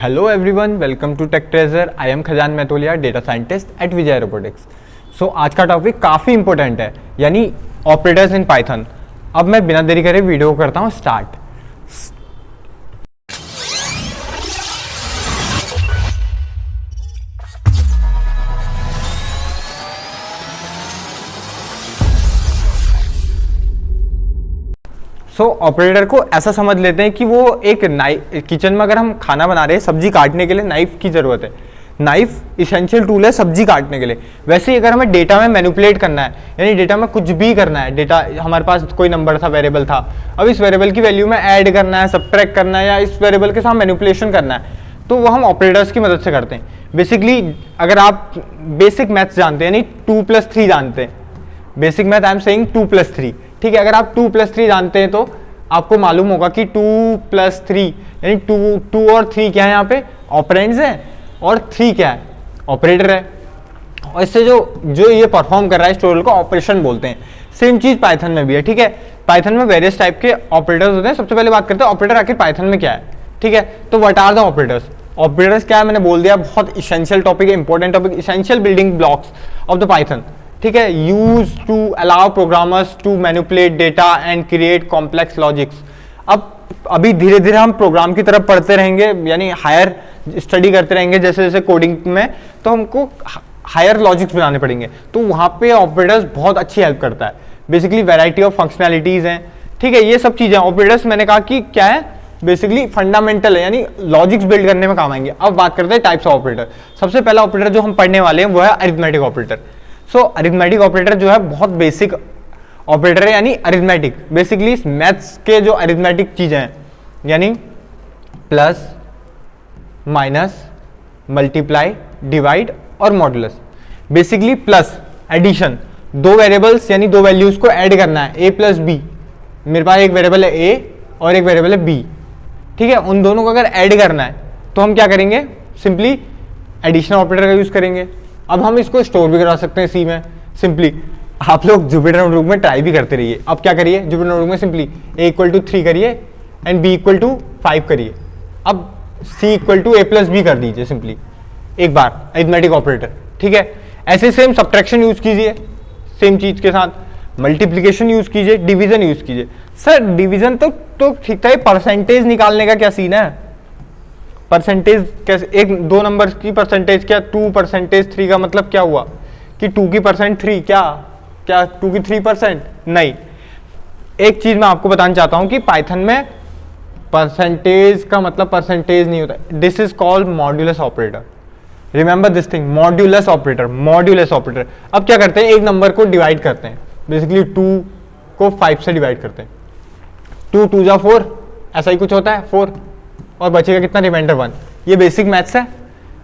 Hello everyone, welcome to tech treasure. I am Khajan Matholia, data scientist at Vijay robotics. So आज का topic काफ़ी important है, यानी ऑपरेटर्स इन पाइथन। अब मैं बिना देरी करे वीडियो करता हूँ स्टार्ट। सो ऑपरेटर को ऐसा समझ लेते हैं कि वो एक किचन में अगर हम खाना बना रहे हैं, सब्जी काटने के लिए नाइफ की जरूरत है। नाइफ इसेंशियल टूल है सब्जी काटने के लिए। वैसे ही अगर हमें डेटा में मैनिपुलेट करना है, यानी डेटा में कुछ भी करना है, डेटा हमारे पास कोई नंबर था, वेरिएबल था, अब इस वेरिएबल की वैल्यू में ऐड करना है, सब्ट्रैक्ट करना है, या इस वेरिएबल के साथ मैनिपुलेशन करना है, तो वो हम ऑपरेटर्स की मदद से करते हैं। बेसिकली अगर आप बेसिक मैथ्स जानते हैं, यानी 2+3 जानते हैं, basic math I am saying 2+3, ठीक है। अगर आप 2+3 जानते हैं तो आपको मालूम होगा कि 2+3 यानी 2 और 3 क्या है, यहाँ पे ऑपरेंड्स हैं, और 3 क्या है, ऑपरेटर है। और इससे जो ये परफॉर्म कर रहा है स्टोरेज को ऑपरेशन बोलते हैं। सेम चीज पाइथन में भी है, ठीक है। पाइथन में वेरियस टाइप के ऑपरेटर्स होते हैं। सबसे पहले बात करते हैं ऑपरेटर आखिर पाइथन में क्या है, ठीक है। तो what are the operators? Operators क्या है मैंने बोल दिया, बहुत इसेंशियल टॉपिक है, important topic, essential building blocks of the python, ठीक है। Use to allow programmers to manipulate data and create complex logics. अब अभी धीरे धीरे हम प्रोग्राम की तरफ पढ़ते रहेंगे, यानी हायर स्टडी करते रहेंगे जैसे जैसे कोडिंग में, तो हमको हायर लॉजिक्स बनाने पड़ेंगे। तो वहाँ पे ऑपरेटर्स बहुत अच्छी हेल्प करता है। बेसिकली वैरायटी ऑफ फंक्शनैलिटीज हैं, ठीक है। ये सब चीज़ें ऑपरेटर्स मैंने कहा कि क्या है, बेसिकली फंडामेंटल है, यानी लॉजिक्स बिल्ड करने में काम आएंगे। अब बात करते हैं टाइप्स ऑफ ऑपरेटर। सबसे पहला ऑपरेटर जो हम पढ़ने वाले हैं वो है अरिथमेटिक ऑपरेटर। सो अरिथमेटिक ऑपरेटर जो है बहुत बेसिक ऑपरेटर है, यानी अरिथमेटिक, बेसिकली मैथ्स के जो अरिथमेटिक चीजें हैं, यानी प्लस, माइनस, मल्टीप्लाई, डिवाइड और मॉडुलस। बेसिकली प्लस एडिशन, दो वेरिएबल्स यानी दो वैल्यूज को ऐड करना है, a प्लस बी। मेरे पास एक वेरिएबल है a और एक वेरिएबल है b, ठीक है। उन दोनों को अगर ऐड करना है तो हम क्या करेंगे, सिंपली एडिशन ऑपरेटर का यूज करेंगे। अब हम इसको स्टोर भी करा सकते हैं सी में, सिंपली आप लोग जुपिटर नोटबुक में ट्राई भी करते रहिए। अब क्या करिए, जुपिटर नोटबुक में सिंपली a = 3 करिए एंड b = 5 करिए। अब c = a + b कर दीजिए सिंपली एक बार, अरिथमेटिक ऑपरेटर, ठीक है। ऐसे सेम सब्ट्रैक्शन यूज कीजिए, सेम चीज के साथ मल्टीप्लिकेशन यूज कीजिए, डिवीजन यूज कीजिए। सर डिवीजन तो ठीक था, परसेंटेज निकालने का क्या सीन है? परसेंटेज कैसे, एक दो नंबर की परसेंटेज क्या, 2% 3 का मतलब क्या हुआ कि 2 की % 3 क्या 2 की 3% नहीं। एक चीज मैं आपको बताना चाहता हूं कि पाइथन में परसेंटेज का मतलब परसेंटेज नहीं होता, this is called modulus operator. Remember this thing, modulus operator, modulus operator. अब क्या करते हैं, एक नंबर को डिवाइड करते हैं, बेसिकली 2 को 5 से डिवाइड करते हैं, 2 × 2 = 4, ऐसा ही कुछ होता है 4, और बचेगा कितना, रिमाइंडर 1। ये बेसिक मैथ्स है।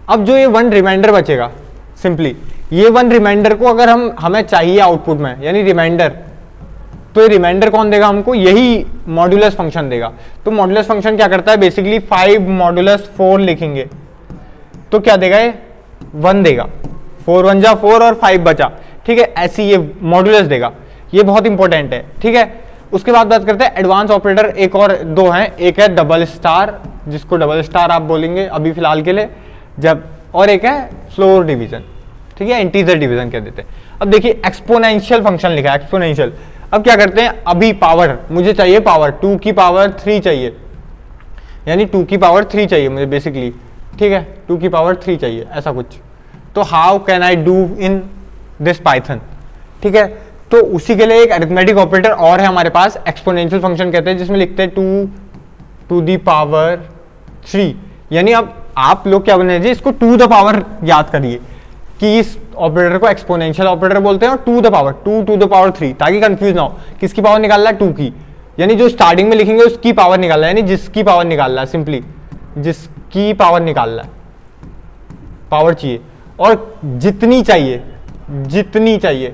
अब जो ये 1 रिमाइंडर बचेगा, सिंपली ये 1 रिमाइंडर को अगर हमें चाहिए आउटपुट में, यानी रिमाइंडर, तो ये रिमाइंडर कौन देगा हमको, यही मॉड्यूलस फंक्शन देगा। तो मॉड्यूलस फंक्शन क्या करता है, बेसिकली 5 मॉड्यूलस 4 लिखेंगे तो क्या देगा, ये 1 देगा, 4 × 1 = 4 और 5 बचा, ठीक है। ऐसी ये मॉड्यूलस देगा, ये बहुत इंपॉर्टेंट है, ठीक है। उसके बाद बात करते हैं एडवांस ऑपरेटर। एक और दो हैं, एक है डबल स्टार, जिसको डबल स्टार आप बोलेंगे अभी फिलहाल के लिए, जब, और एक है फ्लोर डिवीजन, ठीक है, इंटीजर डिवीजन कह देते हैं। अब देखिए एक्सपोनेंशियल फंक्शन लिखा है, एक्सपोनेंशियल। अब क्या करते हैं, अभी पावर मुझे चाहिए, पावर 2 की पावर 3 चाहिए, यानी 2 की पावर 3 चाहिए मुझे बेसिकली, ठीक है, 2 की पावर 3 चाहिए, ऐसा कुछ। तो how can I do in this Python, ठीक है। तो उसी के लिए एक अरिथमेटिक ऑपरेटर और है हमारे पास, एक्सपोनेंशियल फंक्शन कहते हैं, जिसमें लिखते हैं 2 to the power 3, यानी अब आप लोग क्या बने जी, इसको 2 the power याद करिए कि इस ऑपरेटर को एक्सपोनेंशियल ऑपरेटर बोलते हैं, और 2 to the power 3, ताकि कंफ्यूज ना हो। किसकी पावर निकालना है, 2 की, यानी जो स्टार्टिंग में लिखेंगे उसकी पावर निकालना है, यानी जिसकी पावर निकालना है, सिंपली जिसकी पावर निकालना है, पावर चाहिए, और जितनी चाहिए,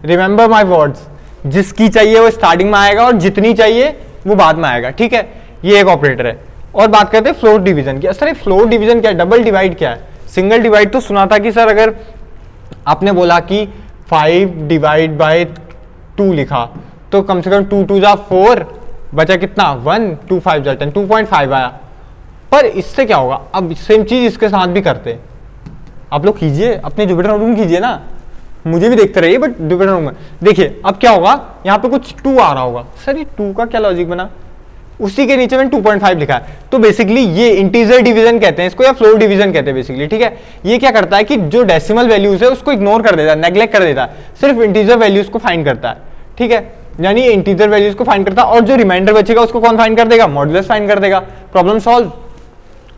रिमेंबर माई वर्ड्स, जिसकी चाहिए वो स्टार्टिंग में आएगा और जितनी चाहिए वो बाद में आएगा, ठीक है। ये एक ऑपरेटर है। और बात करते हैं फ्लोर डिवीजन की। सर फ्लोर डिवीजन क्या है, डबल डिवाइड क्या है, सिंगल डिवाइड तो सुना था कि सर अगर आपने बोला कि 5 / 2 लिखा तो कम से कम 2 × 2 = 4, बचा कितना 1, 2 × 5 = 10, 2.5 आया। पर इससे क्या होगा, अब सेम चीज इसके साथ भी करते हैं। आप लोग कीजिए, अपने जुपिटर नोटबुक में कीजिए ना, मुझे भी देखते रहिए, बट जुपिटर नोटबुक में देखिए अब क्या होगा, यहाँ पे कुछ 2 आ रहा होगा। सर ये 2 का क्या लॉजिक बना, उसी के नीचे मैंने 2.5 लिखा है। तो बेसिकली ये इंटीजर डिवीजन कहते हैं इसको, या फ्लोर डिवीजन कहते हैं बेसिकली, ठीक है। ये क्या करता है कि जो डेसिमल वैल्यूज है उसको इग्नोर कर देता है, नेग्लेक्ट कर देता है, सिर्फ इंटीजर वैल्यूज को फाइंड करता है, ठीक है। यानी इंटीजर वैल्यूज को फाइंड करता है, और जो रिमाइंडर बचेगा उसको कौन फाइंड कर देगा, मॉड्यूलस फाइंड कर देगा। प्रॉब्लम सॉल्व,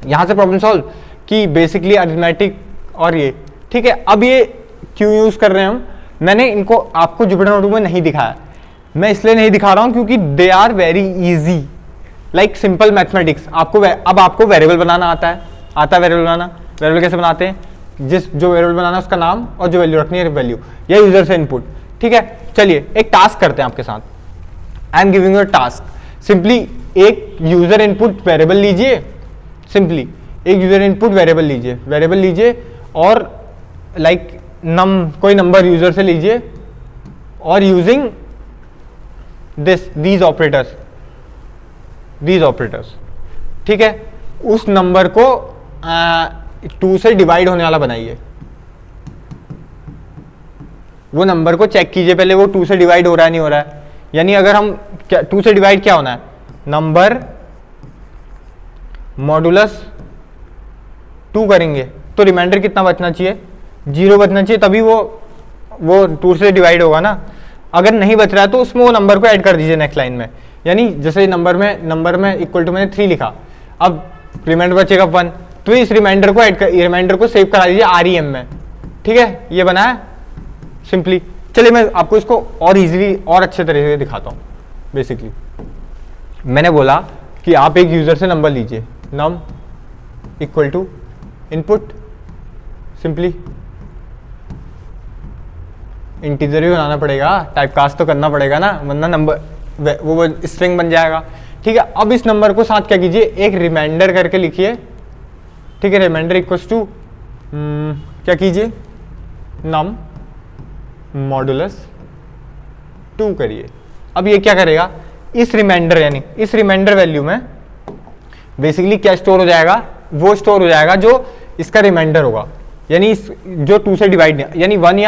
यहां से प्रॉब्लम सॉल्व कि बेसिकली अरिथमेटिक और ये, ठीक है। अब ये क्यों यूज कर रहे हैं हम, मैंने इनको आपको जुपिटर नोटबुक में नहीं दिखाया, मैं इसलिए नहीं दिखा रहा हूं क्योंकि they are very easy, like simple mathematics. अब आपको वेरिएबल बनाना आता है वेरिएबल बनाना। वेरिएबल कैसे बनाते हैं, जो वेरिएबल बनाना है उसका नाम और जो वैल्यू रखनी है वैल्यू, या यूजर से इनपुट, ठीक है। चलिए एक टास्क करते हैं आपके साथ, I am giving you a task. Simply एक यूजर इनपुट वेरिएबल लीजिए, सिंपली एक यूजर इनपुट वेरिएबल लीजिए और लाइक कोई नंबर यूजर से लीजिए, और यूजिंग दीज ऑपरेटर्स, ठीक है। उस नंबर को 2 से डिवाइड होने वाला बनाइए। वो नंबर को चेक कीजिए पहले, वो 2 से डिवाइड हो रहा है नहीं हो रहा है। यानी अगर हम 2 से डिवाइड क्या होना है, नंबर मॉडुलस 2 करेंगे तो रिमाइंडर कितना बचना चाहिए, 0 बचना चाहिए, तभी वो 2 से डिवाइड होगा ना। अगर नहीं बच रहा है तो उसमें वो नंबर को ऐड कर दीजिए नेक्स्ट लाइन में। यानी जैसे नंबर में इक्वल टू मैंने 3 लिखा, अब रिमाइंडर बचेगा 1, तो इस रिमाइंडर को सेव करा दीजिए REM में, ठीक है। ये बना है सिंपली। चलिए मैं आपको इसको और इजीली और अच्छे तरीके से दिखाता हूँ। बेसिकली मैंने बोला कि आप एक यूजर से नंबर लीजिए, num equal to input, simply integer भी बनाना पड़ेगा, टाइपकास्ट तो करना पड़ेगा ना, वरना नंबर वो स्ट्रिंग बन जाएगा, ठीक है। अब इस नंबर को साथ क्या कीजिए, एक रिमाइंडर करके लिखिए, ठीक है। रिमाइंडर इक्वल्स टू क्या कीजिए, नम मॉडुलस 2 करिए। अब ये क्या करेगा, इस रिमाइंडर वैल्यू में बेसिकली क्या स्टोर हो जाएगा, वो स्टोर हो जाएगा जो इसका रिमाइंडर होगा। यानी जो 2 से डिवाइड, यानी 1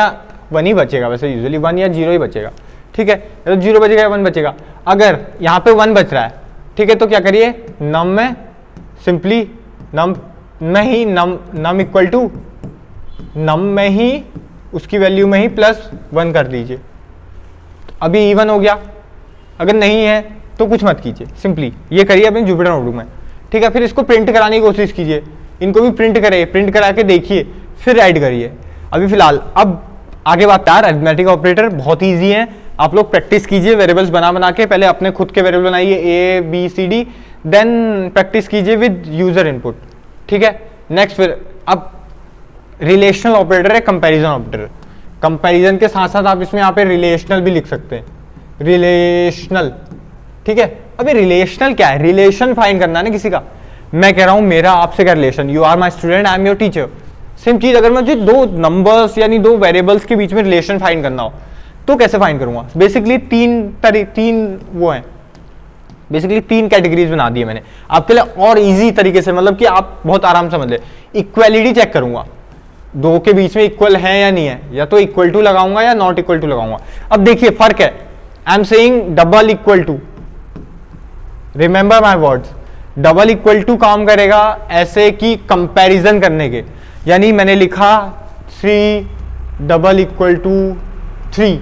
ही बचेगा, वैसे यूजुअली 1 या 0 ही बचेगा, ठीक है। तो 0 बचेगा या 1 बचेगा। अगर यहाँ पे 1 बच रहा है, ठीक है, तो क्या करिए, नम में सिंपली नम इक्वल टू नम में ही उसकी वैल्यू में ही +1 कर दीजिए। अभी इवन हो गया। अगर नहीं है तो कुछ मत कीजिए, सिंपली ये करिए अपने जुपिटर नोटबुक में, ठीक है। फिर इसको प्रिंट कराने की कोशिश कीजिए, इनको भी प्रिंट करा के देखिए, फिर ऐड करिए। अभी फिलहाल अब आगे बात यार, अरिथमेटिक ऑपरेटर बहुत ईजी है, आप लोग प्रैक्टिस कीजिए वेरिएबल्स बना के। पहले अपने खुद के वेरिएबल बनाइए ABCD, देन प्रैक्टिस कीजिए विद यूजर इनपुट, ठीक है। नेक्स्ट फिर अब रिलेशनल ऑपरेटर है, कंपैरिजन ऑपरेटर। कंपैरिजन के साथ साथ आप इसमें यहाँ पे रिलेशनल भी लिख सकते हैं, रिलेशनल, ठीक है। अभी रिलेशनल क्या है, रिलेशन फाइंड करना है ना किसी का। मैं कह रहा हूं मेरा आपसे क्या relation, you are my student, I am your teacher. Same चीज अगर मुझे 2 नंबर्स यानी 2 वेरिएबल्स के बीच में रिलेशन फाइंड करना हो तो कैसे फाइंड करूंगा। बेसिकली तीन वो हैं, बेसिकली 3 कैटेगरीज बना दी है मैंने आपके लिए और इजी तरीके से, मतलब कि आप बहुत आराम से समझ ले। इक्वालिटी चेक करूंगा, 2 के बीच में इक्वल है या नहीं है, या तो इक्वल टू लगाऊंगा या नॉट इक्वल टू लगाऊंगा। अब देखिए फर्क है, I am saying double equal to, remember my words, double equal to काम करेगा ऐसे कि कंपैरिजन करने के। यानी मैंने लिखा 3 डबल इक्वल टू 3।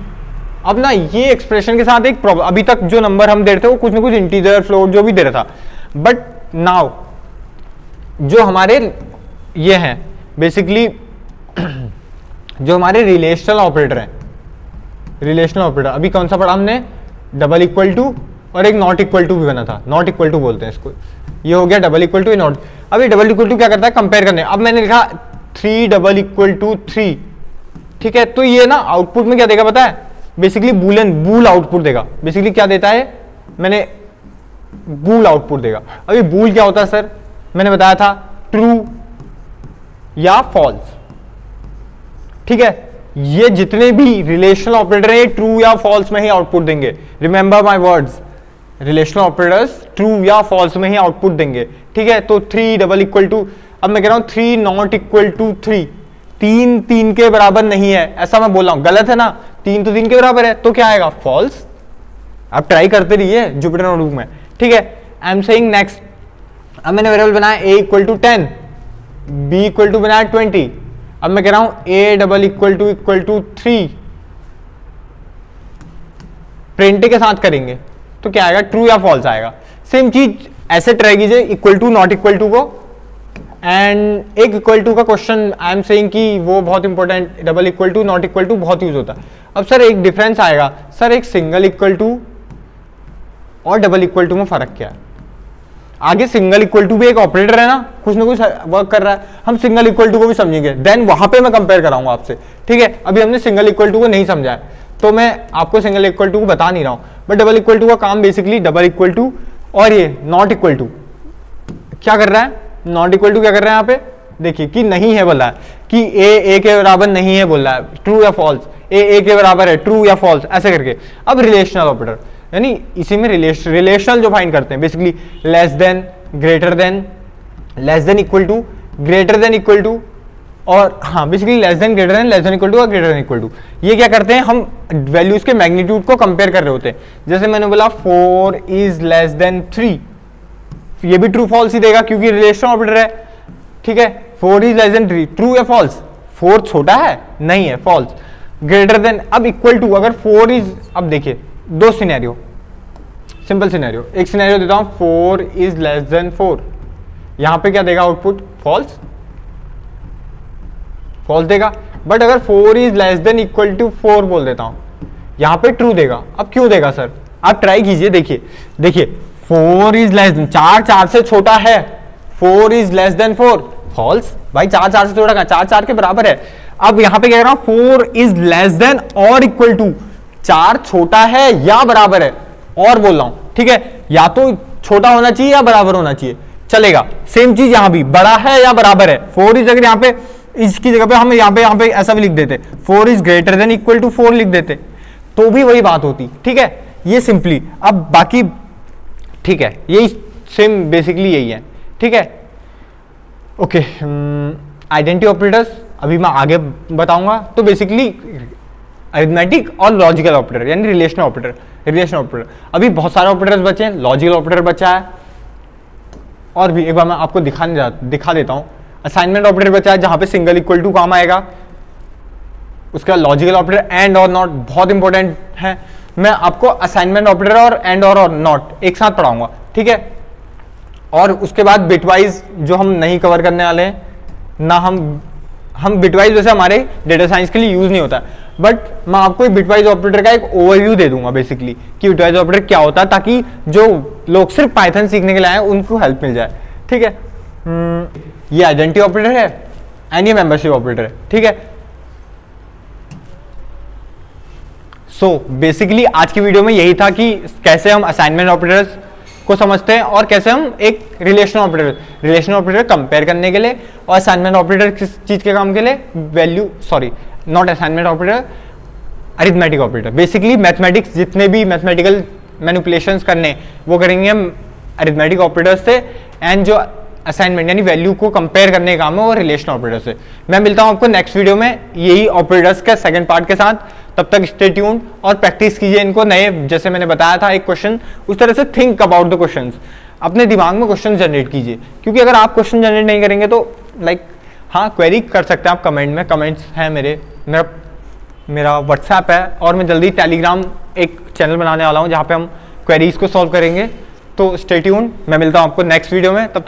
अब ना ये एक्सप्रेशन के साथ एक प्रॉब्लम, अभी तक जो नंबर हम दे रहे थे वो कुछ ना कुछ इंटीजर फ्लोट जो भी दे रहा था, बट नाउ जो हमारे ये हैं बेसिकली जो हमारे रिलेशनल ऑपरेटर हैं, रिलेशनल ऑपरेटर अभी कौन सा पढ़ा हमने, डबल इक्वल टू और एक नॉट इक्वल टू भी बना था, नॉट इक्वल टू बोलते हैं इसको। ये हो गया डबल इक्वल टू, नॉट। अब ये डबल इक्वल टू क्या करता है, कंपेयर करने। अब मैंने लिखा 3 डबल इक्वल टू 3, ठीक है। तो ये ना आउटपुट में क्या देगा पता है, बेसिकली बूल आउटपुट देगा। बेसिकली क्या देता है, मैंने बूल आउटपुट देगा। अभी बूल क्या होता है सर, मैंने बताया था ट्रू या फॉल्स, ठीक है। ये जितने भी रिलेशनल ऑपरेटर हैं ये ट्रू या फॉल्स में ही आउटपुट देंगे, remember my words. Relational operators true या फॉल्स में ही आउटपुट देंगे, ठीक है। तो 3 डबल इक्वल टू, अब मैं कह रहा हूं 3 नॉट इक्वल टू 3, 3 3 के बराबर नहीं है, ऐसा मैं बोल रहा हूं, गलत है ना, 3 तो 3 के बराबर है, तो क्या आएगा, फॉल्स। आप ट्राई करते रहिए जुपिटर नोटबुक में, ठीक है। आई एम सेइंग नेक्स्ट, अब मैंने वेरिएबल बनाया a equal to 10, b equal to बनाया 20, अब मैं कह रहा हूं a double equal to 3, print के साथ करेंगे तो क्या आएगा, ट्रू या फॉल्स आएगा। सेम चीज ऐसे ट्राई कीजिए, equal to not equal to को, एंड एक इक्वल टू का क्वेश्चन आई एम सेइंग कि वो बहुत important, double equal to not equal to बहुत यूज होता है। अब सर एक डिफरेंस आएगा, सर एक सिंगल इक्वल टू और डबल इक्वल टू में फर्क क्या है। आगे सिंगल इक्वल टू भी एक ऑपरेटर है ना, कुछ ना कुछ वर्क कर रहा है, हम सिंगल इक्वल टू को भी समझेंगे, देन वहां पे मैं कंपेयर कराऊंगा आपसे, ठीक है। अभी हमने सिंगल इक्वल टू को नहीं समझा है, तो मैं आपको सिंगल इक्वल टू को बता नहीं रहा हूं, बट डबल इक्वल टू का काम बेसिकली डबल इक्वल टू और ये नॉट इक्वल टू क्या कर रहा है, नॉट इक्वल टू क्या कर रहा है यहाँ पे, देखिए कि नहीं है बोल रहा है कि ए के बराबर नहीं है बोल रहा है, ट्रू या फॉल्स, ए के बराबर है, ट्रू या फॉल्स, ऐसे करके। अब रिलेशनल ऑपरेटर, यानी इसी में रिलेशनल जो फाइंड करते हैं basically, less than, greater than, less than equal to, greater than equal to, और हाँ basically less than, greater than, less than equal to और ग्रेटर देन इक्वल टू। ये क्या करते हैं, हम वैल्यूज के मैग्नीट्यूड को कंपेयर कर रहे होते हैं। जैसे मैंने बोला 4 इज लेस देन 3, ये भी ट्रू फॉल्स ही देगा क्योंकि रिलेशनल ऑपरेटर है, ठीक है। 4 इज लेस देन 3, ट्रू या फॉल्स, 4 छोटा है, नहीं है, फॉल्स। ग्रेटर देन, अब इक्वल टू, अगर 4 इज, अब देखिए दो सिनेरियो, सिंपल सिनेरियो, एक सिनेरियो देता हूं 4 इज लेस देन 4, यहां पे क्या देगा आउटपुट, फॉल्स, फॉल्स देगा। बट अगर 4 is less than equal to 4 बोल देता हूं, यहां पे ट्रू देगा। अब क्यों देगा सर, आप ट्राई कीजिए, देखिए देखिए 4 इज लेस देन, 4 4 से छोटा है, 4 इज लेस देन 4, फॉल्स भाई, 4 4 से छोटा कहां, 4 4 के बराबर है। अब यहां पे कह रहा हूं 4 इज लेस देन और इक्वल टू, 4 छोटा है या बराबर है, और बोल रहा हूं, ठीक है, या तो छोटा होना चाहिए या बराबर होना चाहिए, चलेगा। सेम चीज यहां भी, बड़ा है या बराबर है, 4 इज, अगर यहां पे इसकी जगह पे हम यहां पे ऐसा भी लिख देते, 4 is greater than equal to 4 लिख देते, तो भी वही बात होती, ठीक है। ये सिंपली, अब बाकी ठीक है, यही सेम बेसिकली यही है, ठीक है। ओके, आइडेंटिटी ऑपरेटर्स अभी मैं आगे बताऊंगा। तो बेसिकली अरिथमेटिक और लॉजिकल ऑपरेटर, यानी रिलेशनल ऑपरेटर, रिलेशनल ऑपरेटर, अभी बहुत सारे ऑपरेटर्स बचे हैं, लॉजिकल ऑपरेटर बचा है, और भी एक बार मैं आपको दिखा देता हूं। असाइनमेंट ऑपरेटर बचा है, जहां पे सिंगल इक्वल टू काम आएगा। उसका लॉजिकल ऑपरेटर एंड और नॉट बहुत इंपॉर्टेंट है, मैं आपको असाइनमेंट ऑपरेटर और एंड और नॉट एक साथ पढ़ाऊंगा, ठीक है। और उसके बाद बिटवाइज जो हम नहीं कवर करने वाले हैं ना, हम बिटवाइज वैसे हमारे डेटा साइंस के लिए यूज नहीं होता, बट मैं आपको एक बिटवाइज ऑपरेटर का एक ओवरव्यू दे दूंगा बेसिकली कि बिटवाइज ऑपरेटर क्या होता है, ताकि जो लोग सिर्फ पाइथन सीखने के लिए आए उनको हेल्प मिल जाए, ठीक है। ये आइडेंटिटी ऑपरेटर है एंड ये मेंबरशिप ऑपरेटर है, ठीक है। सो बेसिकली आज की वीडियो में यही था कि कैसे हम असाइनमेंट ऑपरेटर्स को समझते हैं और कैसे हम एक रिलेशनल ऑपरेटर कंपेयर करने के लिए, और असाइनमेंट ऑपरेटर किस चीज के काम के लिए, value, sorry not assignment operator, arithmetic operator. Basically mathematics, जितने भी मैथमेटिकल मैनिपुलेशंस करने वो करेंगे हम अरिथमेटिक ऑपरेटर से, एंड जो असाइनमेंट यानी वैल्यू को कंपेयर करने का काम है वो रिलेशनल ऑपरेटर से। मैं मिलता हूं आपको नेक्स्ट वीडियो में यही ऑपरेटर्स के सेकंड पार्ट के साथ, तब तक स्टे ट्यून्ड और प्रैक्टिस कीजिए इनको नए, जैसे मैंने बताया था एक क्वेश्चन, उस तरह से थिंक अबाउट द क्वेश्चंस, अपने दिमाग में क्वेश्चन जनरेट कीजिए, क्योंकि अगर आप क्वेश्चन जनरेट नहीं करेंगे तो हाँ क्वेरी कर सकते हैं आप कमेंट में, कमेंट्स हैं मेरा व्हाट्सएप है, और मैं जल्दी टेलीग्राम एक चैनल बनाने वाला हूँ जहाँ पे हम क्वेरीज को सॉल्व करेंगे। तो स्टे ट्यून्ड, मैं मिलता हूँ आपको नेक्स्ट वीडियो में, तब